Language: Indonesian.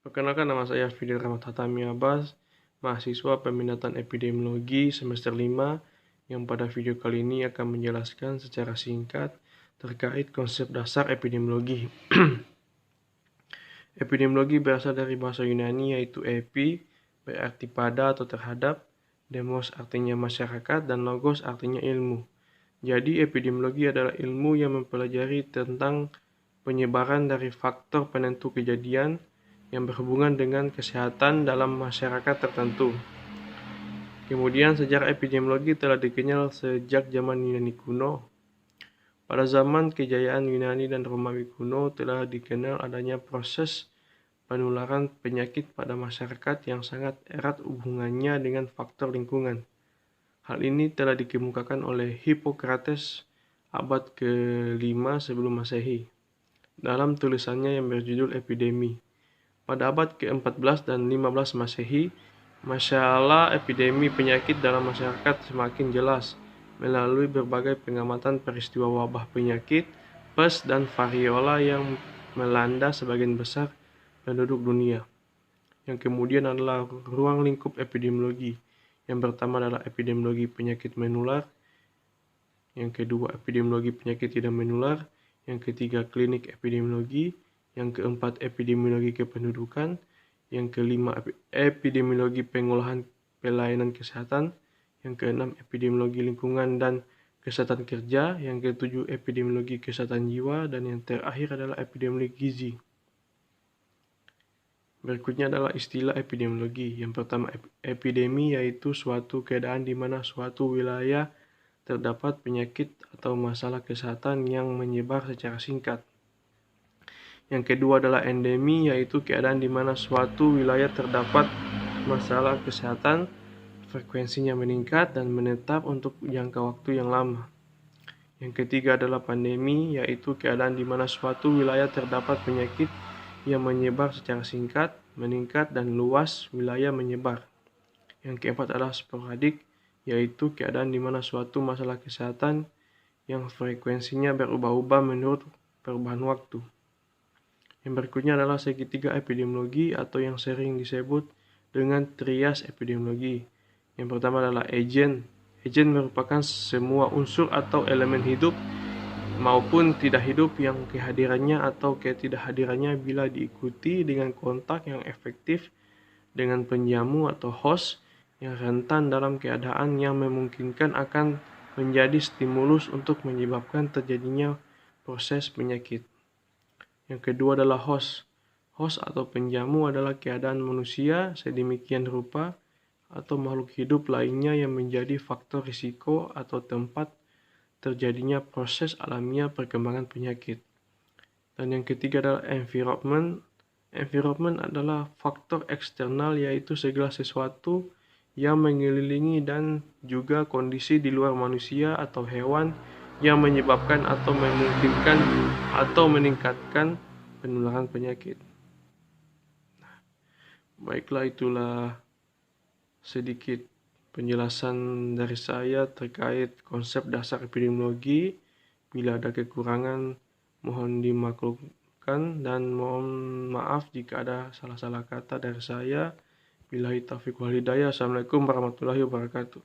Perkenalkan, nama saya Fidel Rahmat Hatami Abbas, mahasiswa peminatan epidemiologi semester 5, yang pada video kali ini akan menjelaskan secara singkat terkait konsep dasar epidemiologi. Epidemiologi berasal dari bahasa Yunani yaitu epi, berarti pada atau terhadap, demos artinya masyarakat, dan logos artinya ilmu. Jadi epidemiologi adalah ilmu yang mempelajari tentang penyebaran dari faktor penentu kejadian yang berhubungan dengan kesehatan dalam masyarakat tertentu. Kemudian sejarah epidemiologi telah dikenal sejak zaman Yunani kuno. Pada zaman kejayaan Yunani dan Romawi kuno telah dikenal adanya proses penularan penyakit pada masyarakat yang sangat erat hubungannya dengan faktor lingkungan. Hal ini telah dikemukakan oleh Hippocrates abad ke-5 sebelum Masehi dalam tulisannya yang berjudul Epidemi. Pada abad ke-14 dan 15 Masehi, masalah epidemi penyakit dalam masyarakat semakin jelas melalui berbagai pengamatan peristiwa wabah penyakit, pes, dan variola yang melanda sebagian besar penduduk dunia. Yang kemudian adalah ruang lingkup epidemiologi. Yang pertama adalah epidemiologi penyakit menular, yang kedua epidemiologi penyakit tidak menular, yang ketiga klinik epidemiologi, yang keempat epidemiologi kependudukan, yang kelima epidemiologi pengolahan pelayanan kesehatan, yang keenam epidemiologi lingkungan dan kesehatan kerja, yang ketujuh epidemiologi kesehatan jiwa, dan yang terakhir adalah epidemiologi gizi. Berikutnya adalah istilah epidemiologi. Yang pertama, epidemi yaitu suatu keadaan di mana suatu wilayah terdapat penyakit atau masalah kesehatan yang menyebar secara singkat. Yang kedua adalah endemi, yaitu keadaan di mana suatu wilayah terdapat masalah kesehatan, frekuensinya meningkat dan menetap untuk jangka waktu yang lama. Yang ketiga adalah pandemi, yaitu keadaan di mana suatu wilayah terdapat penyakit yang menyebar secara singkat, meningkat, dan luas wilayah menyebar. Yang keempat adalah sporadik, yaitu keadaan di mana suatu masalah kesehatan yang frekuensinya berubah-ubah menurut perubahan waktu. Yang berikutnya adalah segitiga epidemiologi atau yang sering disebut dengan trias epidemiologi. Yang pertama adalah agen. Agen merupakan semua unsur atau elemen hidup maupun tidak hidup yang kehadirannya atau ketidakhadirannya bila diikuti dengan kontak yang efektif dengan penjamu atau host yang rentan dalam keadaan yang memungkinkan akan menjadi stimulus untuk menyebabkan terjadinya proses penyakit. Yang kedua adalah host. Host atau penjamu adalah keadaan manusia sedemikian rupa atau makhluk hidup lainnya yang menjadi faktor risiko atau tempat terjadinya proses alamiah perkembangan penyakit. Dan yang ketiga adalah environment. Environment adalah faktor eksternal, yaitu segala sesuatu yang mengelilingi dan juga kondisi di luar manusia atau hewan yang menyebabkan atau memungkinkan atau meningkatkan penularan penyakit. Baiklah, itulah sedikit penjelasan dari saya terkait konsep dasar epidemiologi. Bila ada kekurangan, mohon dimaklumkan dan mohon maaf jika ada salah-salah kata dari saya. Billahi taufiq wal hidayah. Assalamualaikum warahmatullahi wabarakatuh.